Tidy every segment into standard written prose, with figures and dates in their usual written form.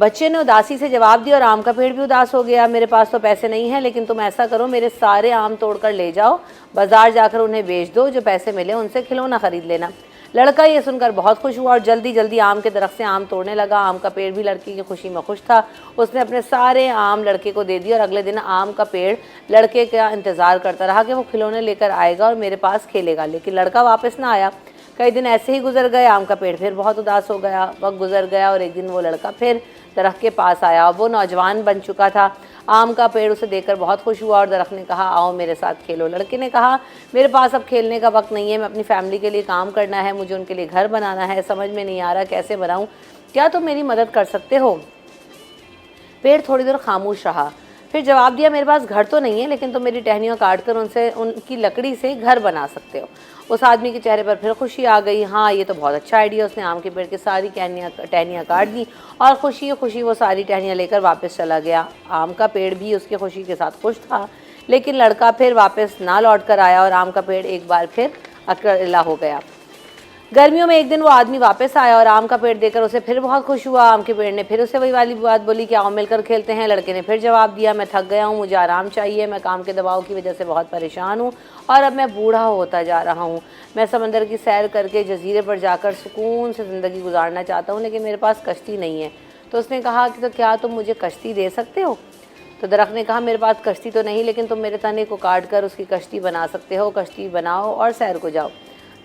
بچے نے اداسی سے جواب دیا اور آم کا پیڑ بھی اداس ہو گیا. میرے پاس تو پیسے نہیں ہیں, لیکن تم ایسا کرو میرے سارے آم توڑ کر لے جاؤ, بازار جا کر انہیں بیچ دو, جو پیسے ملے ان سے کھلونا خرید لینا. لڑکا یہ سن کر بہت خوش ہوا اور جلدی جلدی آم کے درخت سے آم توڑنے لگا. آم کا پیڑ بھی لڑکی کی خوشی میں خوش تھا. اس نے اپنے سارے آم لڑکے کو دے دیے اور اگلے دن آم کا پیڑ لڑکے کا انتظار کرتا رہا کہ وہ کھلونے لے کر آئے گا اور میرے پاس کھیلے گا, لیکن لڑکا واپس نہ آیا. کئی دن ایسے ہی گزر گئے. آم کا پیڑ پھر بہت اداس ہو گیا. وقت گزر گیا اور ایک دن وہ لڑکا پھر درخت کے پاس آیا. وہ نوجوان بن چکا تھا. آم کا پیڑ اسے دیکھ کر بہت خوش ہوا اور درخت نے کہا آؤ میرے ساتھ کھیلو. لڑکے نے کہا میرے پاس اب کھیلنے کا وقت نہیں ہے, میں اپنی فیملی کے لیے کام کرنا ہے, مجھے ان کے لیے گھر بنانا ہے, سمجھ میں نہیں آ رہا کیسے بناؤں, کیا تم میری مدد کر سکتے ہو؟ پیڑ تھوڑی دیر خاموش رہا, پھر جواب دیا میرے پاس گھر تو نہیں ہے, لیکن تم میری ٹہنیاں کاٹ کر ان کی لکڑی سے گھر بنا سکتے ہو. اس آدمی کے چہرے پر پھر خوشی آ گئی. ہاں یہ تو بہت اچھا آئیڈیا. اس نے آم کے پیڑ کی ساری ٹہنیاں کاٹ دی اور خوشی خوشی وہ ساری ٹہنیاں لے کر واپس چلا گیا. آم کا پیڑ بھی اس کی خوشی کے ساتھ خوش تھا, لیکن لڑکا پھر واپس نہ لوٹ کر آیا اور آم کا پیڑ ایک بار پھر اکیلا ہو گیا. گرمیوں میں ایک دن وہ آدمی واپس آیا اور آم کا پیڑ دیکھ کر اسے پھر بہت خوش ہوا. آم کے پیڑ نے پھر اسے وہی والی بات بولی کہ آؤ مل کر کھیلتے ہیں. لڑکے نے پھر جواب دیا میں تھک گیا ہوں, مجھے آرام چاہیے, میں کام کے دباؤ کی وجہ سے بہت پریشان ہوں اور اب میں بوڑھا ہوتا جا رہا ہوں. میں سمندر کی سیر کر کے جزیرے پر جا کر سکون سے زندگی گزارنا چاہتا ہوں, لیکن میرے پاس کشتی نہیں ہے. تو اس نے کہا کہ تو کیا تم مجھے کشتی دے سکتے ہو؟ تو درخت نے کہا میرے پاس کشتی تو نہیں, لیکن تم میرے تنے کو کاٹ کر اس کی کشتی بنا سکتے ہو. کشتی بناؤ اور سیر کو جاؤ.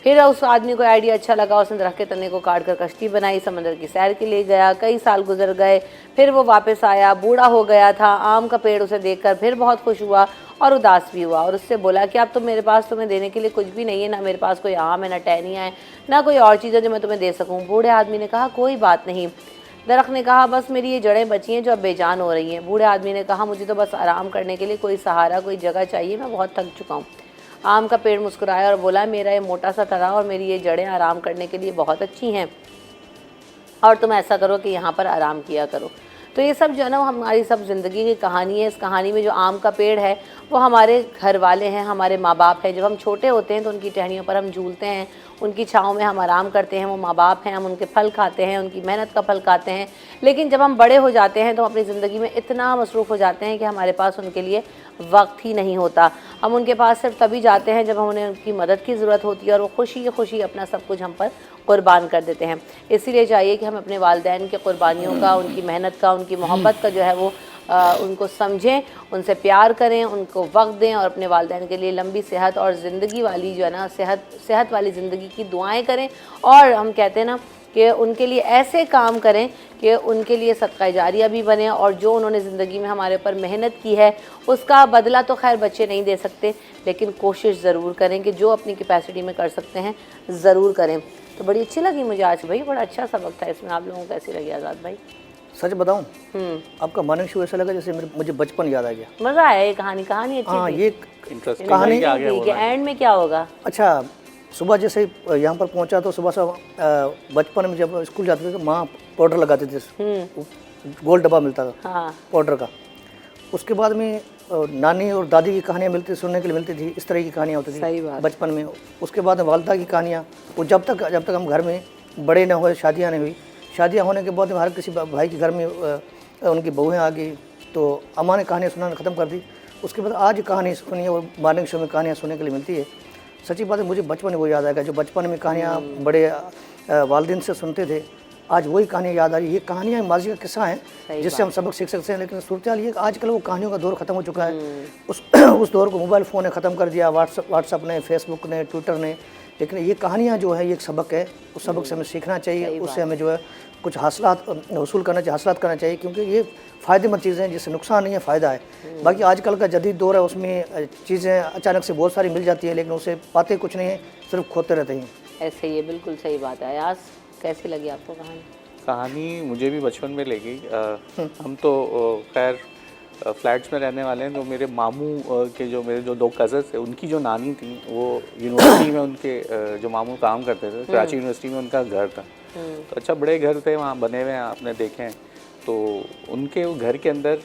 پھر اس آدمی کو آئیڈیا اچھا لگا. اس نے درخت کے تنے کو کاٹ کر کشتی بنائی, سمندر کی سیر کے لیے گیا. کئی سال گزر گئے. پھر وہ واپس آیا, بوڑھا ہو گیا تھا. آم کا پیڑ اسے دیکھ کر پھر بہت خوش ہوا اور اداس بھی ہوا, اور اس سے بولا کہ اب تو میرے پاس تمہیں دینے کے لیے کچھ بھی نہیں ہے, نہ میرے پاس کوئی آم ہے, نہ ٹہنیاں ہیں, نہ کوئی اور چیز ہے جو میں تمہیں دے سکوں. بوڑھے آدمی نے کہا کوئی بات نہیں. درخت نے کہا بس میری یہ جڑیں بچی ہیں جو اب بے جان ہو رہی ہیں. بوڑھے آدمی نے کہا مجھے تو بس آرام کرنے کے لیے کوئی سہارا, کوئی جگہ چاہیے, میں بہت تھک چکا ہوں. آم کا پیڑ مسکرایا اور بولا میرا یہ موٹا سا تنا اور میری یہ جڑیں آرام کرنے کے لیے بہت اچھی ہیں, اور تم ایسا کرو کہ یہاں پر آرام کیا کرو. تو یہ سب جو ہے نا وہ ہماری سب زندگی کی کہانی ہے. اس کہانی میں جو آم کا پیڑ ہے وہ ہمارے گھر والے ہیں, ہمارے ماں باپ ہیں. جب ہم چھوٹے ہوتے ہیں تو ان کی ٹہنیوں پر ہم جھولتے ہیں, ان کی چھاؤں میں ہم آرام کرتے ہیں, وہ ماں باپ ہیں, ہم ان کے پھل کھاتے ہیں, ان کی محنت کا پھل کھاتے ہیں. لیکن جب ہم بڑے ہو جاتے ہیں تو اپنی زندگی میں اتنا مصروف ہو جاتے ہیں کہ ہمارے پاس ان کے لیے وقت ہی نہیں ہوتا. ہم ان کے پاس صرف تبھی جاتے ہیں جب ہمیں ان کی مدد کی ضرورت ہوتی ہے, اور وہ خوشی خوشی اپنا سب کچھ ہم پر قربان کر دیتے ہیں. اسی لیے چاہیے کہ ہم اپنے والدین کی قربانیوں کا, ان کی محنت کا, ان کی محبت کا جو ہے وہ ان کو سمجھیں, ان سے پیار کریں, ان کو وقت دیں, اور اپنے والدین کے لیے لمبی صحت اور زندگی والی جو ہے نا صحت والی زندگی کی دعائیں کریں. اور ہم کہتے ہیں نا کہ ان کے لیے ایسے کام کریں کہ ان کے لیے صدقہ جاریہ بھی بنے, اور جو انہوں نے زندگی میں ہمارے اوپر محنت کی ہے اس کا بدلہ تو خیر بچے نہیں دے سکتے, لیکن کوشش ضرور کریں کہ جو اپنی کیپیسٹی میں کر سکتے ہیں ضرور کریں. تو بڑی اچھی لگی مجھے آج بھائی, بڑا اچھا سبق تھا اس میں. آپ لوگوں کو کیسی لگی آزاد بھائی؟ سچ بتاؤں آپ کا مارننگ شو ایسا لگا جیسے مجھے بچپن یاد آ گیا. مزہ آیا. یہ کہانی اچھی ہاں تھی. یہ کہانی کہ اینڈ میں کیا ہوگا. اچھا, صبح جیسے یہاں پر پہنچا تو صبح سے بچپن میں جب اسکول جاتے تھے تو ماں پاؤڈر لگاتے تھے, گول ڈبہ ملتا تھا پاؤڈر کا. اس کے بعد میں نانی اور دادی کی کہانیاں سننے کے لیے ملتی تھی. اس طرح کی کہانیاں ہوتی تھیں بچپن میں. اس کے بعد والدہ کی کہانیاں, وہ جب تک ہم گھر میں بڑے نہ ہوئے, شادیاں نہیں ہوئی. شادیاں ہونے کے بعد ہر کسی بھائی کے گھر میں ان کی بہویں آ گئی تو اماں نے کہانیاں سنانا ختم کر دی. اس کے بعد آج کہانی سنی اور مارننگ شو میں کہانیاں سننے کے لیے ملتی ہے. سچی بات ہے, مجھے بچپن میں وہ یاد آئے گا جو بچپن میں کہانیاں بڑے والدین سے سنتے تھے. آج وہی کہانیاں یاد آ رہی. یہ کہانیاں ماضی کا قصہ ہیں جس سے ہم سبق سیکھ سکتے ہیں, لیکن صورتحال یہ کہ آج کل وہ کہانیوں کا دور ختم ہو چکا ہے. اس دور کو موبائل فون نے ختم کر دیا, واٹس ایپ نے, فیس بک نے, ٹویٹر نے. لیکن یہ کہانیاں جو ہے یہ ایک سبق ہے, اس سبق سے ہمیں سیکھنا چاہیے, اس سے ہمیں جو ہے کچھ حاصلات حصول کرنا چاہیے, حاصلات کرنا چاہیے, کیونکہ یہ فائدہ مند چیزیں ہیں جس سے نقصان نہیں ہے, فائدہ ہے. باقی آج کل کا جدید دور ہے, اس میں چیزیں اچانک سے بہت ساری مل جاتی ہیں, لیکن اسے پاتے کچھ نہیں ہیں, صرف کھوتے رہتے ہیں. ایسے یہ بالکل صحیح بات ہے. ایاز کیسی لگی آپ کو کہانی؟ مجھے بھی بچپن میں لگی. ہم تو خیر فلیٹس میں رہنے والے ہیں, تو میرے ماموں کے میرے جو 2 کزنس تھے, ان کی جو نانی تھیں وہ یونیورسٹی میں, ان کے جو ماموں کام کرتے تھے کراچی یونیورسٹی میں ان کا گھر تھا. تو اچھا بڑے گھر تھے وہاں بنے ہوئے ہیں, آپ نے دیکھے ہیں. تو ان کے گھر کے اندر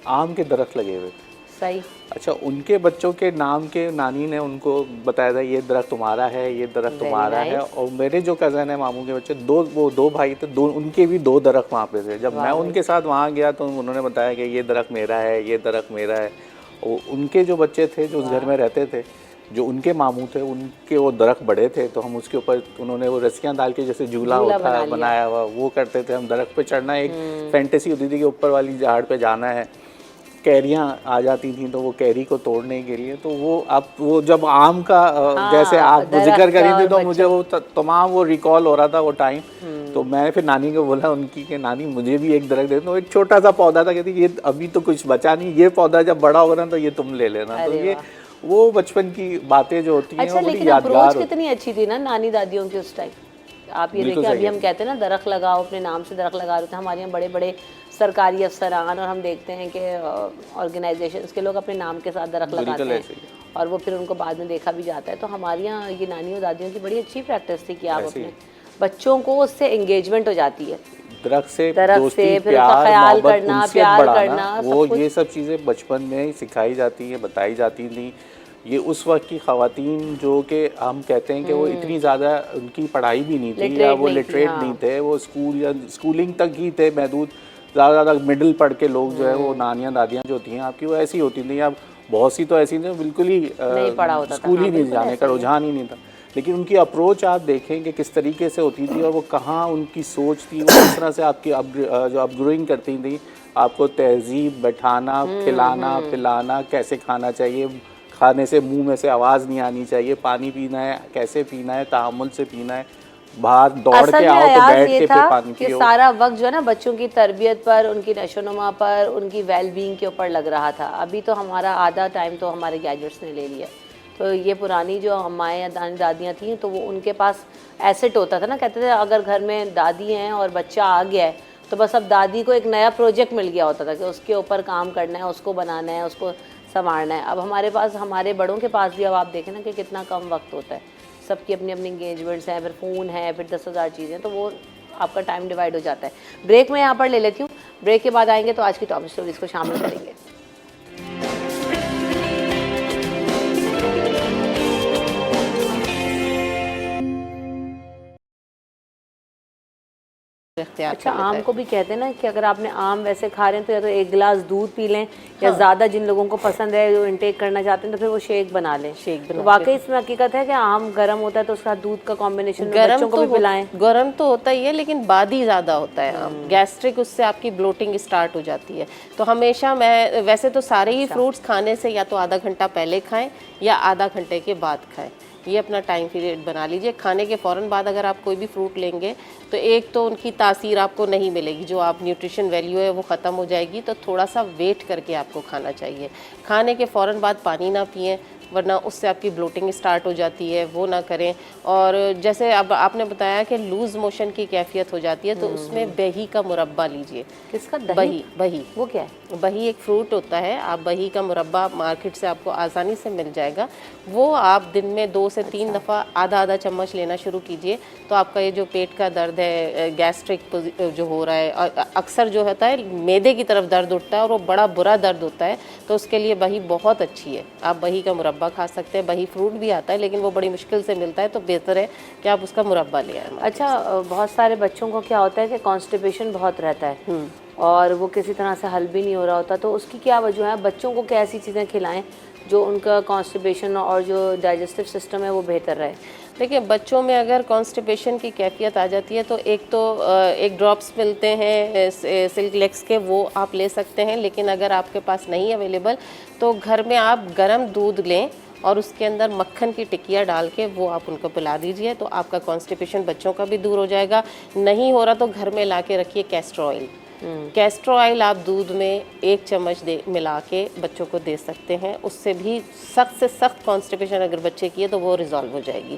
آم کے درخت لگے ہوئے تھے. صحیح. اچھا ان کے بچوں کے نام کے نانی نے ان کو بتایا تھا یہ درخت تمہارا ہے, یہ درخت تمہارا ہے. اور میرے جو کزن ہیں ماموں کے بچے وہ دو بھائی تھے, ان کے بھی 2 درخت وہاں پہ تھے. جب میں ان کے ساتھ وہاں گیا تو انہوں نے بتایا کہ یہ درخت میرا ہے, یہ درخت میرا ہے. اور ان کے جو بچے تھے جو اس گھر میں رہتے تھے, جو ان کے ماموں تھے, ان کے وہ درخت بڑے تھے, تو ہم اس کے اوپر انہوں نے وہ رسیاں ڈال کے جیسے جھولا ہوتا بنایا ہوا وہ کرتے تھے. ہم درخت پہ چڑھنا ایک فینٹیسی ہوتی تھی کہ اوپر والی جھاڑ پہ جانا ہے. کیریاں آ جاتی تھیں تو وہ کیری کو توڑنے کے لیے, تو وہ اب وہ جب آم کا جیسے آپ ذکر کری تھی تو مجھے وہ تمام وہ ریکال ہو رہا تھا وہ ٹائم. تو میں نے پھر نانی کو بولا ان کی کہ نانی مجھے بھی ایک درخت دے دو. ایک چھوٹا سا پودا تھا, کہتی یہ ابھی تو کچھ بچا نہیں, یہ پودا جب بڑا ہوگا نا تو یہ تم لے لینا. تو یہ وہ بچپن کی باتیں جو ہوتی ہیں وہ بڑی یادگار. اپروچ کتنی اچھی تھی نا نانی دادیوں کی اس ٹائم. آپ یہ دیکھیں ابھی ہم کہتے ہیں نا درخت لگاؤ, اپنے نام سے درخت لگا رہے تھے. ہمارے یہاں بڑے بڑے سرکاری افسران اور ہم دیکھتے ہیں کہ آرگنائزیشنس کے لوگ اپنے نام کے ساتھ درخت لگاتے ہیں اور وہ پھر ان کو بعد میں دیکھا بھی جاتا ہے. تو ہمارے یہاں یہ نانیوں دادیوں کی بڑی اچھی پریکٹس تھی کہ آپ اپنے بچوں کو اس سے انگیجمنٹ ہو جاتی ہے, درخت سے دوستی, پیار, محبت, انسیت بڑھانا, وہ یہ سب چیزیں بچپن میں ہی سکھائی جاتی ہیں, بتائی جاتی تھیں. یہ اس وقت کی خواتین جو کہ ہم کہتے ہیں کہ وہ اتنی زیادہ ان کی پڑھائی بھی نہیں تھی یا وہ لٹریٹ نہیں تھے, وہ اسکول یا اسکولنگ تک ہی تھے محدود. زیادہ مڈل پڑھ کے لوگ جو ہے وہ نانیاں دادیاں جو ہوتی ہیں آپ کی وہ ایسی ہوتی تھیں. اب بہت سی تو ایسی تھیں بالکل ہی اسکول ہی نہیں جانے کا رجحان ہی نہیں تھا. لیکن ان کی اپروچ آپ دیکھیں کہ کس طریقے سے ہوتی تھی اور وہ کہاں ان کی سوچ تھی, وہ اس طرح سے آپ کی جو اپ گروئنگ کرتی تھیں, آپ کو تہذیب, بٹھانا, کھلانا پلانا, کیسے کھانا چاہیے, کھانے سے منہ میں سے آواز نہیں آنی چاہیے, پانی پینا ہے کیسے پینا ہے, تحمل سے پینا ہے, باہر دوڑ کے آؤ تو بیٹھ کے پھر پانی پیو. کہ سارا وقت جو ہے نا بچوں کی تربیت پر, ان کی نشو و نما پر, ان کی ویل بینگ کے اوپر لگ رہا تھا. ابھی تو ہمارا آدھا ٹائم تو ہمارے گیجٹس نے لے لیا. تو یہ پرانی جو امائیں یا دادیاں تھیں تو وہ ان کے پاس ایسٹ ہوتا تھا نا, کہتے تھے اگر گھر میں دادی ہیں اور بچہ آ گیا ہے تو بس اب دادی کو ایک نیا پروجیکٹ مل گیا ہوتا تھا کہ اس کے اوپر کام کرنا ہے, اس کو بنانا ہے, اس کو سنوارنا ہے. اب ہمارے پاس, ہمارے بڑوں کے پاس بھی اب آپ دیکھیں نا کہ کتنا کم وقت ہوتا ہے, سب کی اپنی اپنی انگیجمنٹس ہیں, پھر فون ہے, پھر 10,000 چیزیں, تو وہ آپ کا ٹائم ڈیوائڈ ہو جاتا ہے. بریک میں یہاں پر لے لیتی ہوں, بریک کے بعد آئیں گے تو آج کی ٹاپ اسٹوریز کو شامل کریں گے. اچھا آم کو بھی کہتے ہیں نا کہ اگر آپ نے آم ویسے کھا رہے ہیں تو یا تو 1 گلاس دودھ پی لیں, یا زیادہ جن لوگوں کو پسند ہے جو انٹیک کرنا چاہتے ہیں تو پھر وہ شیک بنا لیں. تو واقعی اس میں حقیقت ہے کہ آم گرم ہوتا ہے تو اس کا دودھ کا کمبینیشن بچوں کو بھی پلائیں. گرم تو ہوتا ہی ہے لیکن بادی زیادہ ہوتا ہے آم, گیسٹرک, اس سے آپ کی بلوٹنگ اسٹارٹ ہو جاتی ہے. تو ہمیشہ میں ویسے تو سارے ہی فروٹس کھانے سے یا تو آدھا گھنٹہ پہلے کھائیں یا آدھا گھنٹے کے بعد کھائیں. یہ اپنا ٹائم پیریڈ بنا لیجئے. کھانے کے فوراً بعد اگر آپ کوئی بھی فروٹ لیں گے تو ایک تو ان کی تاثیر آپ کو نہیں ملے گی, جو آپ نیوٹریشن ویلیو ہے وہ ختم ہو جائے گی. تو تھوڑا سا ویٹ کر کے آپ کو کھانا چاہیے. کھانے کے فوراً بعد پانی نہ پئیں ورنہ اس سے آپ کی بلوٹنگ اسٹارٹ ہو جاتی ہے, وہ نہ کریں. اور جیسے اب آپ نے بتایا کہ لوز موشن کی کیفیت ہو جاتی ہے تو اس میں بہی کا مربع لیجئے. کس کا؟ بہی. وہ کیا ہے؟ بہی ایک فروٹ ہوتا ہے, آپ بہی کا مربع مارکیٹ سے آپ کو آسانی سے مل جائے گا. وہ آپ دن میں 2 سے 3 دفعہ آدھا چمچ لینا شروع کیجئے تو آپ کا یہ جو پیٹ کا درد ہے, گیسٹرک جو ہو رہا ہے, اکثر جو ہوتا ہے معدے کی طرف درد اٹھتا ہے اور وہ بڑا برا درد ہوتا ہے, تو اس کے لیے بہی بہت اچھی ہے. آپ بہی کا مربع کھا سکتے ہیں. بہی فروٹ بھی آتا ہے لیکن وہ بڑی مشکل سے ملتا ہے, تو بہتر ہے کہ آپ اس کا مربع لے آئیں. اچھا بہت سارے بچوں کو کیا ہوتا ہے کہ کانسٹیپیشن بہت رہتا ہے اور وہ کسی طرح سے حل بھی نہیں ہو رہا ہوتا, تو اس کی کیا وجہ ہے؟ بچوں کو کیا ایسی چیزیں کھلائیں جو ان کا کانسٹیپیشن اور جو ڈائجسٹو سسٹم ہے وہ بہتر رہے؟ دیکھیں بچوں میں اگر کانسٹیپیشن کی کیفیت آ جاتی ہے تو ایک ڈراپس ملتے ہیں سلک لیکس کے, وہ آپ لے سکتے ہیں. لیکن اگر آپ کے پاس نہیں اویلیبل تو گھر میں آپ گرم دودھ لیں اور اس کے اندر مکھن کی ٹکیا ڈال کے وہ آپ ان کو پلا دیجئے, تو آپ کا کانسٹیپیشن بچوں کا بھی دور ہو جائے گا. نہیں ہو رہا تو گھر میں لا کے رکھیے کیسٹر آئل. کیسٹر آئل آپ دودھ میں 1 چمچ ملا کے بچوں کو دے سکتے ہیں. اس سے بھی سخت سے سخت کانسٹیپیشن اگر بچے کی ہے تو وہ ریزالو ہو جائے گی.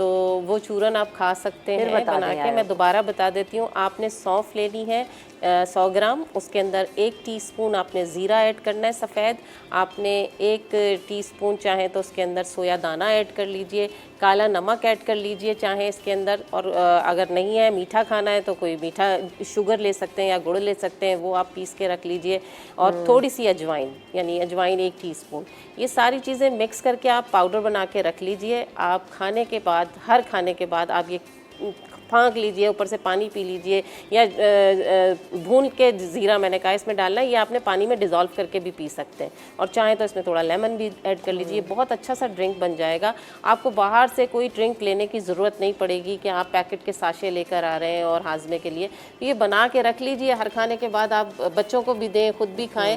تو وہ چورن آپ کھا سکتے پھر ہیں بتا بنا دیں کے. میں دوبارہ بتا دیتی ہوں. آپ نے سونف لینی ہے 100 گرام, اس کے اندر 1 ٹی اسپون آپ نے زیرہ ایڈ کرنا ہے سفید, آپ نے 1 ٹی اسپون چاہیں تو اس کے اندر سویا دانہ ایڈ کر لیجئے, کالا نمک ایڈ کر لیجئے چاہیں اس کے اندر, اور اگر نہیں ہے میٹھا کھانا ہے تو کوئی میٹھا شوگر لے سکتے ہیں یا گڑ لے سکتے ہیں, وہ آپ پیس کے رکھ لیجئے, اور تھوڑی سی اجوائن, یعنی اجوائن 1 ٹی اسپون. یہ ساری چیزیں مکس کر کے آپ پاؤڈر بنا کے رکھ لیجئے. آپ کھانے کے بعد, ہر کھانے کے بعد آپ یہ پھانک لیجئے, اوپر سے پانی پی لیجئے, یا بھون کے زیرہ میں نے کہا اس میں ڈالنا ہے, یہ آپ نے پانی میں ڈیزولو کر کے بھی پی سکتے ہیں, اور چاہیں تو اس میں تھوڑا لیمن بھی ایڈ کر لیجئے. بہت اچھا سا ڈرنک بن جائے گا. آپ کو باہر سے کوئی ڈرنک لینے کی ضرورت نہیں پڑے گی کہ آپ پیکٹ کے ساشے لے کر آ رہے ہیں اور ہاضمے کے لیے. یہ بنا کے رکھ لیجئے, ہر کھانے کے بعد آپ بچوں کو بھی دیں, خود بھی کھائیں,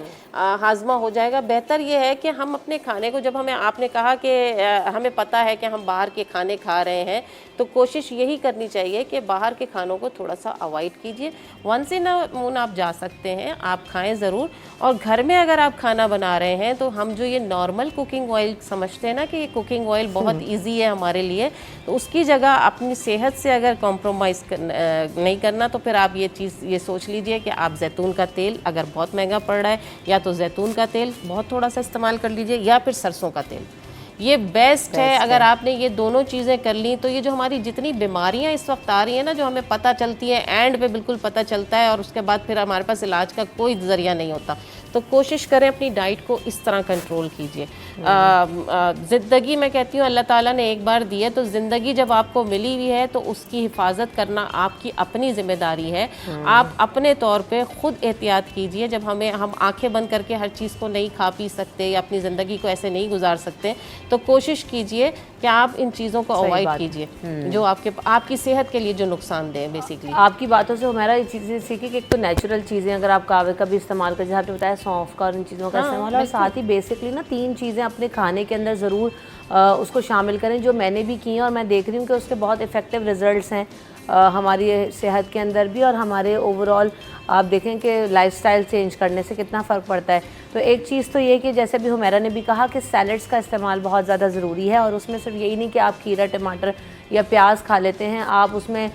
ہاضمہ ہو جائے گا. بہتر یہ ہے کہ ہم اپنے کھانے کو, جب آپ نے کہا کہ ہمیں پتہ ہے کہ ہم باہر کے کھانے کھا رہے ہیں, تو کوشش یہی کرنی چاہیے کہ باہر کے کھانوں کو تھوڑا سا اوائڈ کیجئے. ونس ان اے مون آپ جا سکتے ہیں, آپ کھائیں ضرور. اور گھر میں اگر آپ کھانا بنا رہے ہیں تو ہم جو یہ نارمل کوکنگ آئل سمجھتے ہیں نا کہ یہ کوکنگ آئل بہت ایزی ہے ہمارے لیے, تو اس کی جگہ اپنی صحت سے اگر کمپرومائز نہیں کرنا, تو پھر آپ یہ سوچ لیجئے کہ آپ زیتون کا تیل, اگر بہت مہنگا پڑ رہا ہے, یا تو زیتون کا تیل بہت تھوڑا سا استعمال کر لیجئے, یا پھر سرسوں کا تیل. یہ بیسٹ ہے. اگر آپ نے یہ دونوں چیزیں کر لیں تو یہ جو ہماری جتنی بیماریاں اس وقت آ رہی ہیں نا, جو ہمیں پتہ چلتی ہیں اینڈ پہ بالکل پتہ چلتا ہے, اور اس کے بعد پھر ہمارے پاس علاج کا کوئی ذریعہ نہیں ہوتا, تو کوشش کریں اپنی ڈائٹ کو اس طرح کنٹرول کیجئے. زندگی میں کہتی ہوں اللہ تعالیٰ نے ایک بار دی ہے, تو زندگی جب آپ کو ملی ہوئی ہے تو اس کی حفاظت کرنا آپ کی اپنی ذمہ داری ہے. آپ اپنے طور پہ خود احتیاط کیجئے. جب ہم آنکھیں بند کر کے ہر چیز کو نہیں کھا پی سکتے یا اپنی زندگی کو ایسے نہیں گزار سکتے, تو کوشش کیجئے کہ آپ ان چیزوں کو اوائڈ کیجئے جو آپ کی صحت کے لیے جو نقصان دہ بیسیکلی. آپ کی باتوں سے ہمارا یہ چیزیں سیکھی کہ ایک تو نیچرل چیزیں, اگر آپ کاوے کا بھی استعمال کریں, جیسے آپ نے بتایا سونف کا اور ان چیزوں کا استعمال, اور ساتھ ہی بیسکلی نا 3 چیزیں اپنے کھانے کے اندر ضرور اس کو شامل کریں, جو میں نے بھی کی ہیں اور میں دیکھ رہی ہوں کہ اس کے بہت افیکٹو رزلٹس ہیں ہماری صحت کے اندر بھی, اور ہمارے اوور آل آپ دیکھیں کہ لائف سٹائل چینج کرنے سے کتنا فرق پڑتا ہے. تو ایک چیز تو یہ کہ جیسے بھی حمیرہ نے بھی کہا کہ سیلڈس کا استعمال بہت زیادہ ضروری ہے, اور اس میں صرف یہی نہیں کہ آپ کھیرا, ٹماٹر یا پیاز کھا لیتے ہیں, آپ اس میں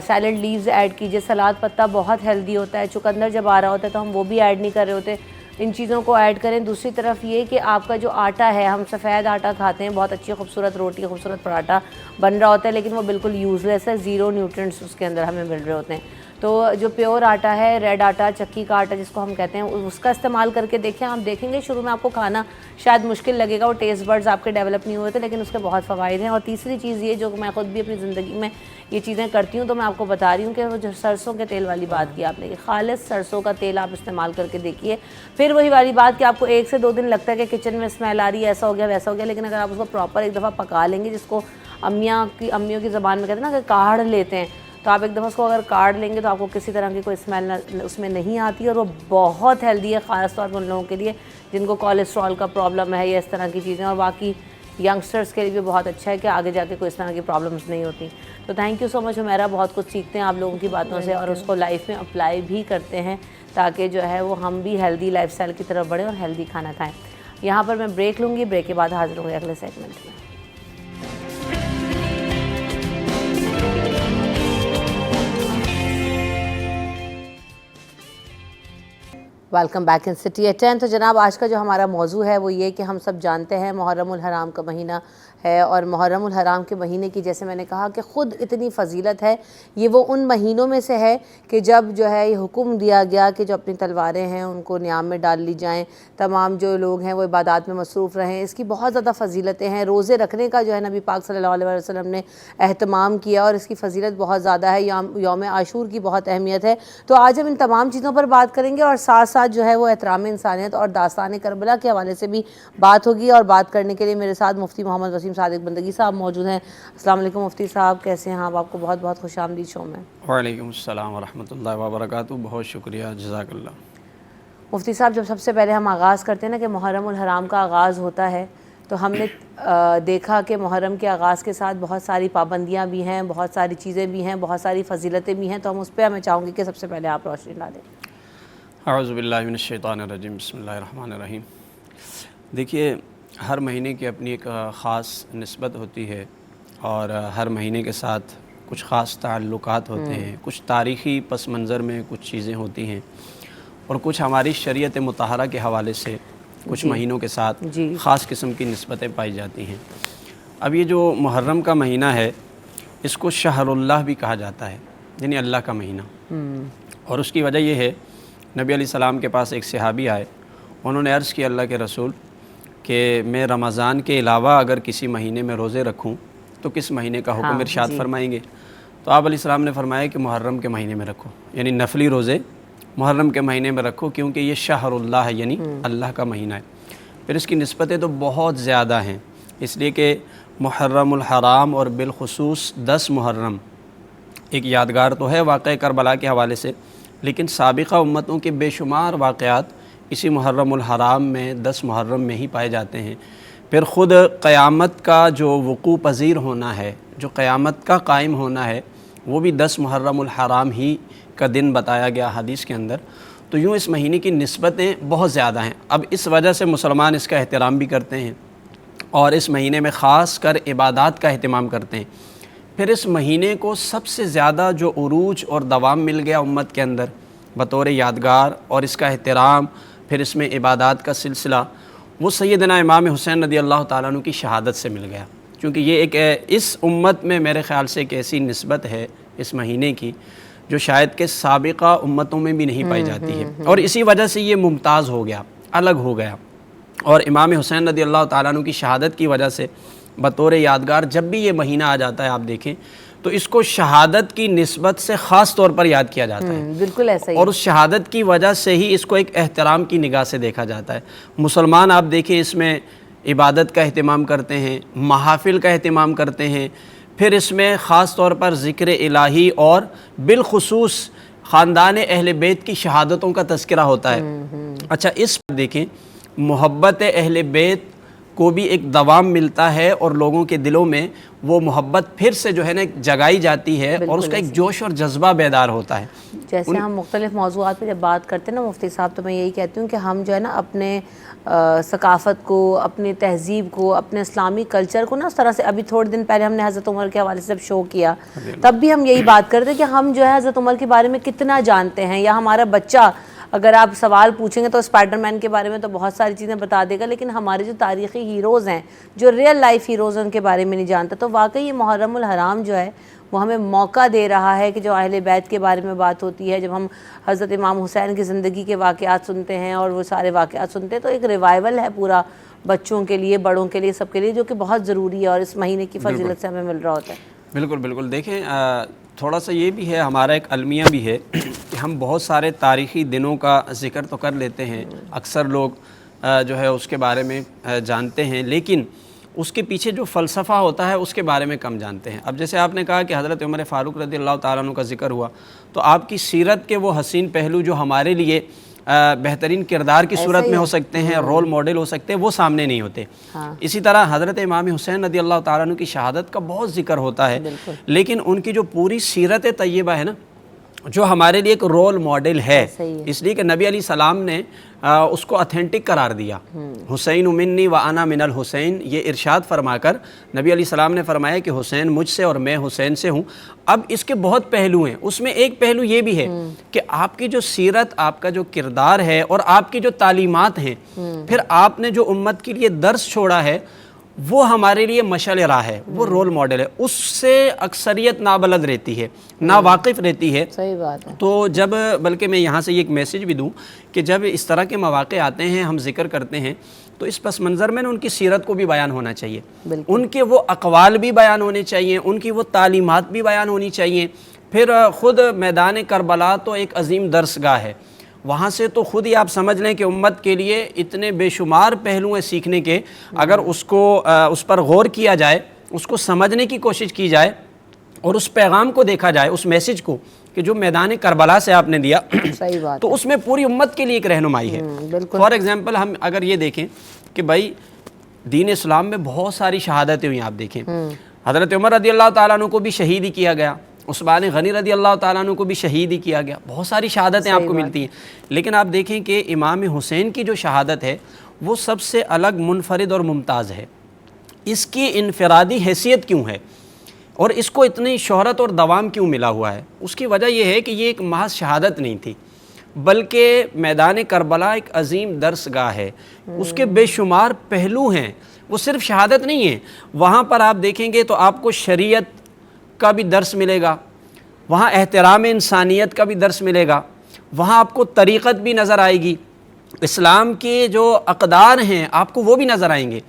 سیلڈ لیوز ایڈ کیجئے. سلاد پتہ بہت ہیلدی ہوتا ہے, چقندر جب آ رہا ہوتا ہے تو ہم وہ بھی ایڈ نہیں کر رہے ہوتے, ان چیزوں کو ایڈ کریں. دوسری طرف یہ کہ آپ کا جو آٹا ہے, ہم سفید آٹا کھاتے ہیں, بہت اچھی خوبصورت روٹی, خوبصورت پراٹھا بن رہا ہوتا ہے, لیکن وہ بالکل یوز لیس ہے, 0 نیوٹرینٹس اس کے اندر ہمیں مل رہے ہوتے ہیں. تو جو پیور آٹا ہے, ریڈ آٹا, چکی کا آٹا جس کو ہم کہتے ہیں, اس کا استعمال کر کے دیکھیں. آپ دیکھیں گے شروع میں آپ کو کھانا شاید مشکل لگے گا, وہ ٹیسٹ برڈز آپ کے ڈیولپ نہیں ہوئے تھے, لیکن اس کے بہت فوائد ہیں. اور تیسری چیز یہ جو میں خود بھی اپنی زندگی میں یہ چیزیں کرتی ہوں, تو میں آپ کو بتا رہی ہوں کہ وہ جو سرسوں کے تیل والی بات کی آپ نے, کہ خالص سرسوں کا تیل آپ استعمال کر کے دیکھیے. پھر وہی والی بات کہ آپ کو 1 سے 2 دن لگتا ہے کہ کچن میں اسمیل آ رہی ہے, ایسا ہو گیا ویسا ہو گیا, لیکن اگر آپ اس کو پراپر ایک دفعہ پکا لیں گے, جس کو امیوں کی زبان میں کہتے ہیں نا کہ کاڑھ لیتے ہیں, تو آپ ایک دفعہ اس کو اگر کاٹ لیں گے تو آپ کو کسی طرح کی کوئی اسمیل اس میں نہیں آتی, اور وہ بہت ہیلدی ہے, خاص طور پر ان لوگوں کے لیے جن کو کولیسٹرول کا پرابلم ہے یا اس طرح کی چیزیں, اور باقی ینگسٹرز کے لیے بھی بہت اچھا ہے کہ آگے جا کے کوئی اس طرح کی پرابلمس نہیں ہوتی. تو تھینک یو سو مچ حمیرہ, بہت کچھ سیکھتے ہیں آپ لوگوں کی باتوں سے, اور اس کو لائف میں اپلائی بھی کرتے ہیں, تاکہ جو ہے وہ ہم بھی ہیلدی لائف اسٹائل کی طرف بڑھیں اور ہیلدی کھانا کھائیں. یہاں پر میں بریک لوں گی, بریک کے بعد حاضر ہوں گی اگلے سیگمنٹ میں. Welcome back in City at 10. تو جناب آج کا جو ہمارا موضوع ہے وہ یہ کہ ہم سب جانتے ہیں محرم الحرام کا مہینہ ہے, اور محرم الحرام کے مہینے کی جیسے میں نے کہا کہ خود اتنی فضیلت ہے. یہ وہ ان مہینوں میں سے ہے کہ جب جو ہے یہ حکم دیا گیا کہ جو اپنی تلواریں ہیں ان کو نیام میں ڈال لی جائیں, تمام جو لوگ ہیں وہ عبادات میں مصروف رہیں. اس کی بہت زیادہ فضیلتیں ہیں. روزے رکھنے کا جو ہے نبی پاک صلی اللہ علیہ وسلم نے اہتمام کیا, اور اس کی فضیلت بہت زیادہ ہے. یوم عاشور کی بہت اہمیت ہے. تو آج ہم ان تمام چیزوں پر بات کریں گے, اور ساتھ ساتھ جو ہے وہ احترام انسانیت اور داستان کربلا کے حوالے سے بھی بات ہوگی. اور بات کرنے کے لیے میرے ساتھ مفتی محمد وسیم صادق بندگی صاحب موجود ہیں. السلام علیکم مفتی صاحب, کیسے ہیں آپ کو بہت بہت خوش آمدید شو میں. وعلیکم السلام ورحمۃ اللہ وبرکاتہ. بہت شکریہ, جزاک اللہ. مفتی صاحب, جب سب سے پہلے ہم آغاز کرتے ہیں نا کہ محرم الحرام کا آغاز ہوتا ہے, تو ہم نے دیکھا کہ محرم کے آغاز کے ساتھ بہت ساری پابندیاں بھی ہیں, بہت ساری چیزیں بھی ہیں, بہت ساری فضیلتیں بھی ہیں. تو ہم اس پہ میں چاہوں گی کہ سب سے پہلے آپ روشنی ڈالیں. اعوذ باللہ من الشیطان الرجیم, بسم اللہ الرحمن الرحیم. دیکھیے, ہر مہینے کی اپنی ایک خاص نسبت ہوتی ہے, اور ہر مہینے کے ساتھ کچھ خاص تعلقات ہوتے ہیں، کچھ تاریخی پس منظر میں کچھ چیزیں ہوتی ہیں، اور کچھ ہماری شریعت مطہرہ کے حوالے سے کچھ مہینوں کے ساتھ خاص قسم کی نسبتیں پائی جاتی ہیں۔ اب یہ جو محرم کا مہینہ ہے اس کو شہر اللہ بھی کہا جاتا ہے، یعنی اللہ کا مہینہ، اور اس کی وجہ یہ ہے نبی علیہ السلام کے پاس ایک صحابی آئے، انہوں نے عرض کیا اللہ کے رسول کہ میں رمضان کے علاوہ اگر کسی مہینے میں روزے رکھوں تو کس مہینے کا حکم ارشاد فرمائیں گے؟ تو آپ علیہ السلام نے فرمایا کہ محرم کے مہینے میں رکھو، یعنی نفلی روزے محرم کے مہینے میں رکھو، کیونکہ یہ شہر اللہ ہے، یعنی اللہ کا مہینہ ہے۔ پھر اس کی نسبتیں تو بہت زیادہ ہیں، اس لیے کہ محرم الحرام اور بالخصوص 10 محرم ایک یادگار تو ہے واقعہ کربلا کے حوالے سے، لیکن سابقہ امتوں کے بے شمار واقعات اسی محرم الحرام میں 10 محرم میں ہی پائے جاتے ہیں۔ پھر خود قیامت کا جو وقوع پذیر ہونا ہے، جو قیامت کا قائم ہونا ہے، وہ بھی 10 محرم الحرام ہی کا دن بتایا گیا حدیث کے اندر۔ تو یوں اس مہینے کی نسبتیں بہت زیادہ ہیں۔ اب اس وجہ سے مسلمان اس کا احترام بھی کرتے ہیں اور اس مہینے میں خاص کر عبادات کا اہتمام کرتے ہیں۔ پھر اس مہینے کو سب سے زیادہ جو عروج اور دوام مل گیا امت کے اندر بطور یادگار اور اس کا احترام، پھر اس میں عبادات کا سلسلہ، وہ سیدنا امام حسین رضی اللہ تعالیٰ عنہ کی شہادت سے مل گیا، کیونکہ یہ ایک اس امت میں میرے خیال سے ایک ایسی نسبت ہے اس مہینے کی جو شاید کہ سابقہ امتوں میں بھی نہیں پائی جاتی ہے، اور اسی وجہ سے یہ ممتاز ہو گیا، الگ ہو گیا۔ اور امام حسین رضی اللہ تعالیٰ عنہ کی شہادت کی وجہ سے بطور یادگار جب بھی یہ مہینہ آ جاتا ہے آپ دیکھیں تو اس کو شہادت کی نسبت سے خاص طور پر یاد کیا جاتا ہے، بالکل ایسا ہی، اور اس شہادت کی وجہ سے ہی اس کو ایک احترام کی نگاہ سے دیکھا جاتا ہے۔ مسلمان آپ دیکھیں اس میں عبادت کا اہتمام کرتے ہیں، محافل کا اہتمام کرتے ہیں، پھر اس میں خاص طور پر ذکر الہی اور بالخصوص خاندان اہل بیت کی شہادتوں کا تذکرہ ہوتا ہے۔ اچھا اس پر دیکھیں محبت اہل بیت کو بھی ایک دوام ملتا ہے اور لوگوں کے دلوں میں وہ محبت پھر سے جو ہے نا جگائی جاتی ہے اور اس کا ایک جوش اور جذبہ بیدار ہوتا ہے۔ جیسے ہم مختلف موضوعات پہ جب بات کرتے ہیں نا مفتی صاحب، تو میں یہی کہتی ہوں کہ ہم جو ہے نا اپنے ثقافت کو، اپنی تہذیب کو، اپنے اسلامی کلچر کو نا اس طرح سے، ابھی تھوڑے دن پہلے ہم نے حضرت عمر کے حوالے سے جب شو کیا تب بھی ہم یہی بات کرتے کہ ہم جو ہے حضرت عمر کے بارے میں کتنا جانتے ہیں، یا ہمارا بچہ اگر آپ سوال پوچھیں گے تو اسپائڈر مین کے بارے میں تو بہت ساری چیزیں بتا دے گا، لیکن ہمارے جو تاریخی ہیروز ہیں، جو ریئل لائف ہیروز ہیں، ان کے بارے میں نہیں جانتا۔ تو واقعی یہ محرم الحرام جو ہے وہ ہمیں موقع دے رہا ہے کہ جو اہل بیت کے بارے میں بات ہوتی ہے، جب ہم حضرت امام حسین کی زندگی کے واقعات سنتے ہیں اور وہ سارے واقعات سنتے ہیں تو ایک ریوائول ہے پورا بچوں کے لیے، بڑوں کے لیے، سب کے لیے، جو کہ بہت ضروری ہے اور اس مہینے کی فضیلت سے ہمیں مل رہا ہوتا ہے۔ بالکل بالکل، دیکھیں تھوڑا سا یہ بھی ہے، ہمارا ایک المیہ بھی ہے کہ ہم بہت سارے تاریخی دنوں کا ذکر تو کر لیتے ہیں، اکثر لوگ جو ہے اس کے بارے میں جانتے ہیں، لیکن اس کے پیچھے جو فلسفہ ہوتا ہے اس کے بارے میں کم جانتے ہیں۔ اب جیسے آپ نے کہا کہ حضرت عمر فاروق رضی اللہ تعالیٰ عنہ کا ذکر ہوا، تو آپ کی سیرت کے وہ حسین پہلو جو ہمارے لیے بہترین کردار کی صورت میں ہو سکتے ہیں، رول ماڈل ہو سکتے ہیں، وہ سامنے نہیں ہوتے۔ اسی طرح حضرت امام حسین رضی اللہ تعالیٰ عنہ کی شہادت کا بہت ذکر ہوتا ہے، لیکن ان کی جو پوری سیرت طیبہ ہے نا، جو ہمارے لیے ایک رول ماڈل ہے، اس لیے کہ نبی علیہ السلام نے اس کو اتھینٹک قرار دیا۔ حسین منی و انا من الحسین، یہ ارشاد فرما کر نبی علیہ السلام نے فرمایا کہ حسین مجھ سے اور میں حسین سے ہوں۔ اب اس کے بہت پہلو ہیں، اس میں ایک پہلو یہ بھی ہے کہ آپ کی جو سیرت، آپ کا جو کردار ہے اور آپ کی جو تعلیمات ہیں، پھر آپ نے جو امت کے لیے درس چھوڑا ہے، وہ ہمارے لیے مشعل راہ ہے، وہ رول ماڈل ہے۔ اس سے اکثریت نابلد رہتی ہے، ناواقف رہتی ہے۔ صحیح بات ہے۔ تو جب، بلکہ میں یہاں سے یہ ایک میسیج بھی دوں کہ جب اس طرح کے مواقع آتے ہیں، ہم ذکر کرتے ہیں، تو اس پس منظر میں ان کی سیرت کو بھی بیان ہونا چاہیے، ان کے وہ اقوال بھی بیان ہونے چاہیے، ان کی وہ تعلیمات بھی بیان ہونی چاہیے۔ پھر خود میدان کربلا تو ایک عظیم درس گاہ ہے، وہاں سے تو خود ہی آپ سمجھ لیں کہ امت کے لیے اتنے بے شمار پہلو ہیں سیکھنے کے، اگر اس پر غور کیا جائے، اس کو سمجھنے کی کوشش کی جائے اور اس پیغام کو دیکھا جائے، اس میسج کو کہ جو میدان کربلا سے آپ نے دیا، صحیح بات، تو اس میں پوری امت کے لیے ایک رہنمائی ہے۔ فار ایگزامپل ہم اگر یہ دیکھیں کہ بھائی دین اسلام میں بہت ساری شہادتیں ہوئی، آپ دیکھیں حضرت عمر رضی اللہ تعالیٰ عنہ کو بھی شہید ہی کیا گیا، عثمان غنی رضی اللہ تعالیٰ عنہ کو بھی شہید ہی کیا گیا، بہت ساری شہادتیں آپ کو ملتی ہیں، لیکن آپ دیکھیں کہ امام حسین کی جو شہادت ہے وہ سب سے الگ، منفرد اور ممتاز ہے۔ اس کی انفرادی حیثیت کیوں ہے؟ اور اس کو اتنی شہرت اور دوام کیوں ملا ہوا ہے؟ اس کی وجہ یہ ہے کہ یہ ایک محض شہادت نہیں تھی، بلکہ میدان کربلا ایک عظیم درس گاہ ہے، اس کے بے شمار پہلو ہیں، وہ صرف شہادت نہیں ہے۔ وہاں پر آپ دیکھیں گے تو آپ کو شریعت کا بھی درس ملے گا، وہاں احترام انسانیت کا بھی درس ملے گا، وہاں آپ کو طریقت بھی نظر آئے گی، اسلام کے جو اقدار ہیں آپ کو وہ بھی نظر آئیں گے،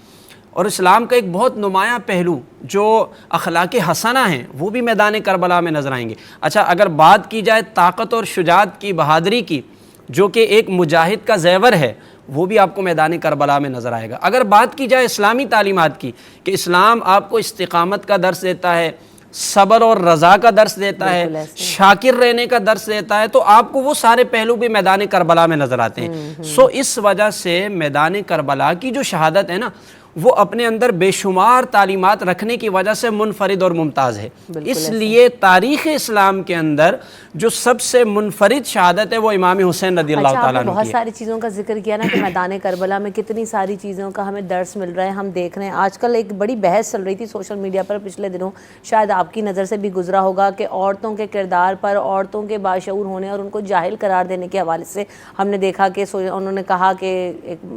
اور اسلام کا ایک بہت نمایاں پہلو جو اخلاق حسنہ ہیں وہ بھی میدان کربلا میں نظر آئیں گے۔ اچھا، اگر بات کی جائے طاقت اور شجاعت کی، بہادری کی، جو کہ ایک مجاہد کا زیور ہے، وہ بھی آپ کو میدان کربلا میں نظر آئے گا۔ اگر بات کی جائے اسلامی تعلیمات کی کہ اسلام آپ کو استقامت کا درس دیتا ہے، صبر اور رضا کا درس دیتا ہے، شاکر رہنے کا درس دیتا ہے، تو آپ کو وہ سارے پہلو بھی میدان کربلا میں نظر آتے ہیں۔ سو اس وجہ سے میدان کربلا کی جو شہادت ہے نا، وہ اپنے اندر بے شمار تعلیمات رکھنے کی وجہ سے منفرد اور ممتاز ہے۔ اس لیے تاریخ اسلام کے اندر جو سب سے منفرد شہادت ہے وہ امام حسین رضی اللہ تعالیٰ عنہ کی ہے۔ بہت ساری چیزوں کا ذکر کیا نا کہ میدان کربلا میں کتنی ساری چیزوں کا ہمیں درس مل رہا ہے، ہم دیکھ رہے ہیں۔ آج کل ایک بڑی بحث چل رہی تھی سوشل میڈیا پر پچھلے دنوں، شاید آپ کی نظر سے بھی گزرا ہوگا، کہ عورتوں کے کردار پر، عورتوں کے باشعور ہونے اور ان کو جاہل قرار دینے کے حوالے سے ہم نے دیکھا کہ انہوں نے کہا کہ ایک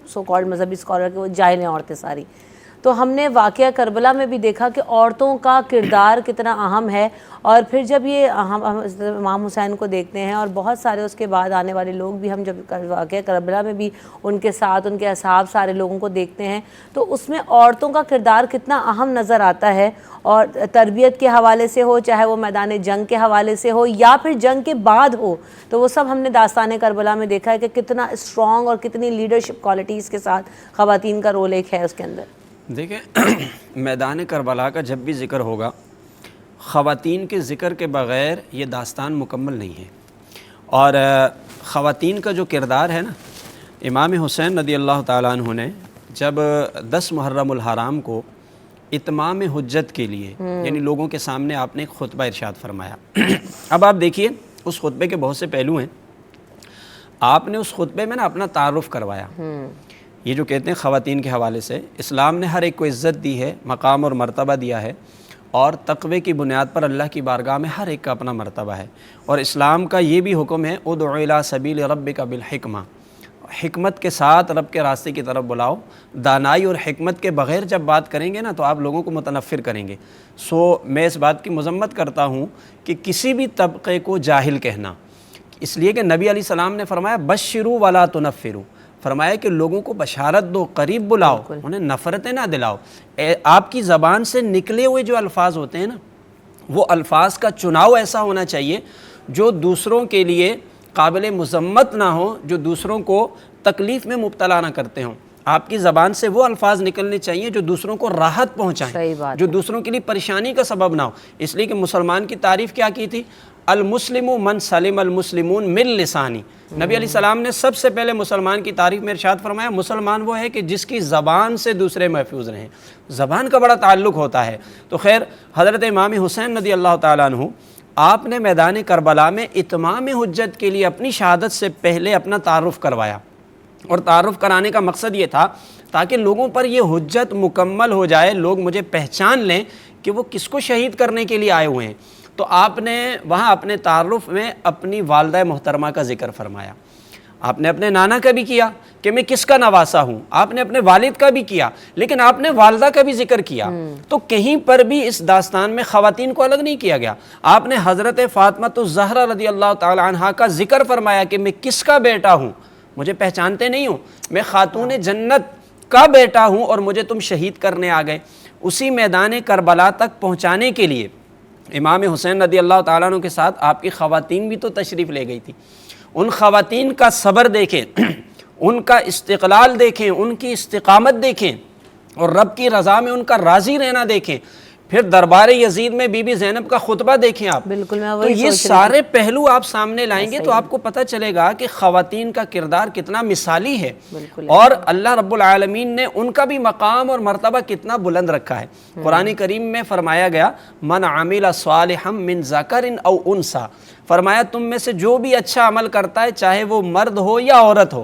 سو کالڈ مذہبی اسکالر کہ وہ جاہل ہیں عورتیں ساری۔ تو ہم نے واقعہ کربلا میں بھی دیکھا کہ عورتوں کا کردار کتنا اہم ہے، اور پھر جب یہ ہم امام حسین کو دیکھتے ہیں اور بہت سارے اس کے بعد آنے والے لوگ بھی، ہم جب واقعہ کربلا میں بھی ان کے ساتھ ان کے اصحاب سارے لوگوں کو دیکھتے ہیں، تو اس میں عورتوں کا کردار کتنا اہم نظر آتا ہے، اور تربیت کے حوالے سے ہو، چاہے وہ میدان جنگ کے حوالے سے ہو یا پھر جنگ کے بعد ہو، تو وہ سب ہم نے داستان کربلا میں دیکھا ہے کہ کتنا اسٹرانگ اور کتنی لیڈرشپ کوالٹیز کے ساتھ خواتین کا رول ایک ہے اس کے اندر۔ دیکھیں، میدان کربلا کا جب بھی ذکر ہوگا، خواتین کے ذکر کے بغیر یہ داستان مکمل نہیں ہے۔ اور خواتین کا جو کردار ہے نا، امام حسین رضی اللہ تعالیٰ عنہ نے جب 10 محرم الحرام کو اتمام حجت کے لیے، یعنی لوگوں کے سامنے آپ نے ایک خطبہ ارشاد فرمایا۔ اب آپ دیکھیے اس خطبے کے بہت سے پہلو ہیں۔ آپ نے اس خطبے میں نا اپنا تعارف کروایا۔ یہ جو کہتے ہیں خواتین کے حوالے سے، اسلام نے ہر ایک کو عزت دی ہے، مقام اور مرتبہ دیا ہے، اور تقوی کی بنیاد پر اللہ کی بارگاہ میں ہر ایک کا اپنا مرتبہ ہے۔ اور اسلام کا یہ بھی حکم ہے، ادع الی سبیل ربک بالحکمہ، حکمت کے ساتھ رب کے راستے کی طرف بلاؤ۔ دانائی اور حکمت کے بغیر جب بات کریں گے نا تو آپ لوگوں کو متنفر کریں گے۔ میں اس بات کی مذمت کرتا ہوں کہ کسی بھی طبقے کو جاہل کہنا، اس لیے کہ نبی علیہ السلام نے فرمایا بشروا ولا تنفروا، فرمایا کہ لوگوں کو بشارت دو، قریب بلاؤ، انہیں نفرتیں نہ دلاؤ۔ آپ کی زبان سے نکلے ہوئے جو الفاظ ہوتے ہیں نا، وہ الفاظ کا چناؤ ایسا ہونا چاہیے جو دوسروں کے لیے قابل مذمت نہ ہو، جو دوسروں کو تکلیف میں مبتلا نہ کرتے ہوں۔ آپ کی زبان سے وہ الفاظ نکلنے چاہیے جو دوسروں کو راحت پہنچائیں، جو دوسروں کے لیے پریشانی کا سبب نہ ہو۔ اس لیے کہ مسلمان کی تعریف کیا کی تھی؟ المسلم من سلم المسلمون من لسانی۔ نبی علیہ السلام نے سب سے پہلے مسلمان کی تعریف میں ارشاد فرمایا مسلمان وہ ہے کہ جس کی زبان سے دوسرے محفوظ رہیں۔ زبان کا بڑا تعلق ہوتا ہے۔ تو خیر، حضرت امام حسین رضی اللہ تعالیٰ عنہ، آپ نے میدان کربلا میں اتمام حجت کے لیے اپنی شہادت سے پہلے اپنا تعارف کروایا، اور تعارف کرانے کا مقصد یہ تھا تاکہ لوگوں پر یہ حجت مکمل ہو جائے، لوگ مجھے پہچان لیں کہ وہ کس کو شہید کرنے کے لیے آئے ہوئے ہیں۔ تو آپ نے وہاں اپنے تعارف میں اپنی والدہ محترمہ کا ذکر فرمایا، آپ نے اپنے نانا کا بھی کیا کہ میں کس کا نواسا ہوں، آپ نے اپنے والد کا بھی کیا، لیکن آپ نے والدہ کا بھی ذکر کیا۔ تو کہیں پر بھی اس داستان میں خواتین کو الگ نہیں کیا گیا۔ آپ نے حضرت فاطمہ الزہرا رضی اللہ تعالی عنہا کا ذکر فرمایا کہ میں کس کا بیٹا ہوں، مجھے پہچانتے نہیں ہوں، میں خاتون جنت کا بیٹا ہوں اور مجھے تم شہید کرنے آ گئے۔ اسی میدان کربلا تک پہنچانے کے لیے امام حسین رضی اللہ تعالیٰ عنہ کے ساتھ آپ کی خواتین بھی تو تشریف لے گئی تھی۔ ان خواتین کا صبر دیکھیں، ان کا استقلال دیکھیں، ان کی استقامت دیکھیں، اور رب کی رضا میں ان کا راضی رہنا دیکھیں۔ پھر دربار یزید میں بی بی زینب کا خطبہ دیکھیں آپ۔ بالکل، میں تو وہی یہ سارے پہلو آپ سامنے لائیں گے تو آپ کو پتہ چلے گا کہ خواتین کا کردار کتنا مثالی ہے، اور اللہ رب العالمین نے ان کا بھی مقام اور مرتبہ کتنا بلند رکھا ہے۔ قرآن کریم میں فرمایا گیا من عمل صالحا من ذکر او انثی، فرمایا تم میں سے جو بھی اچھا عمل کرتا ہے چاہے وہ مرد ہو یا عورت ہو،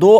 2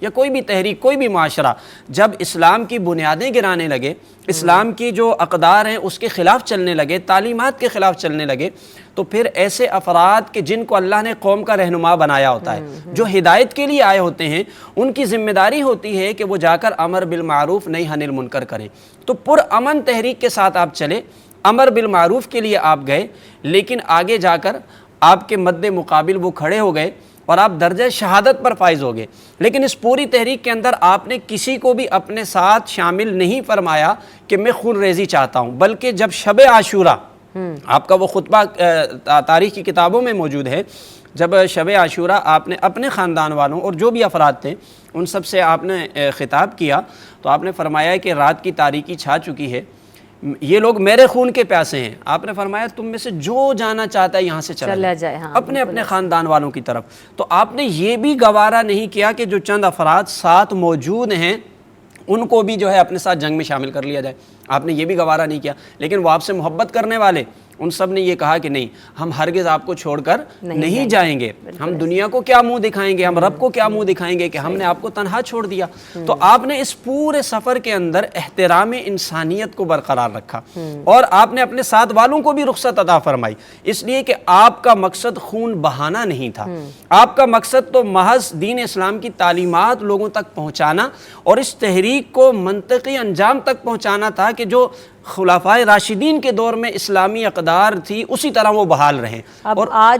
یا کوئی بھی تحریک، کوئی بھی معاشرہ جب اسلام کی بنیادیں گرانے لگے، اسلام کی جو اقدار ہیں اس کے خلاف چلنے لگے، تعلیمات کے خلاف چلنے لگے، تو پھر ایسے افراد کہ جن کو اللہ نے قوم کا رہنما بنایا ہوتا ہے، جو ہدایت کے لیے آئے ہوتے ہیں، ان کی ذمہ داری ہوتی ہے کہ وہ جا کر امر بالمعروف نہی عن المنکر کریں۔ تو پرامن تحریک کے ساتھ آپ چلے، امر بالمعروف کے لیے آپ گئے، لیکن آگے جا کر آپ کے مد مقابل وہ کھڑے ہو گئے اور آپ درجہ شہادت پر فائز ہو گئے۔ لیکن اس پوری تحریک کے اندر آپ نے کسی کو بھی اپنے ساتھ شامل نہیں فرمایا کہ میں خون ریزی چاہتا ہوں، بلکہ جب شب عاشورہ، آپ کا وہ خطبہ تاریخ کی کتابوں میں موجود ہے، جب شب عاشورہ آپ نے اپنے خاندان والوں اور جو بھی افراد تھے ان سب سے آپ نے خطاب کیا، تو آپ نے فرمایا کہ رات کی تاریکی چھا چکی ہے، یہ لوگ میرے خون کے پیاسے ہیں۔ آپ نے فرمایا تم میں سے جو جانا چاہتا ہے یہاں سے چلا جائے، ہاں، اپنے اپنے خاندان والوں کی طرف۔ تو آپ نے یہ بھی گوارا نہیں کیا کہ جو چند افراد ساتھ موجود ہیں ان کو بھی جو ہے اپنے ساتھ جنگ میں شامل کر لیا جائے، آپ نے یہ بھی گوارا نہیں کیا۔ لیکن وہ آپ سے محبت کرنے والے ان سب نے یہ کہا کہ نہیں، ہم ہرگز آپ کو چھوڑ کر نہیں جائیں گے، ہم دنیا کو کیا منہ دکھائیں گے، ہم رب کو کیا منہ دکھائیں گے کہ ہم نے آپ کو تنہا چھوڑ دیا۔ تو آپ نے اس پورے سفر کے اندر احترام انسانیت کو برقرار رکھا، اور آپ نے اپنے ساتھ والوں کو بھی رخصت عطا فرمائی، اس لیے کہ آپ کا مقصد خون بہانا نہیں تھا، آپ کا مقصد تو محض دین اسلام کی تعلیمات لوگوں تک پہنچانا اور اس تحریک کو منطقی انجام تک پہنچانا تھا کہ جو خلفائے راشدین کے دور میں اسلامی اقدار تھی اسی طرح وہ بحال رہیں۔ اب آج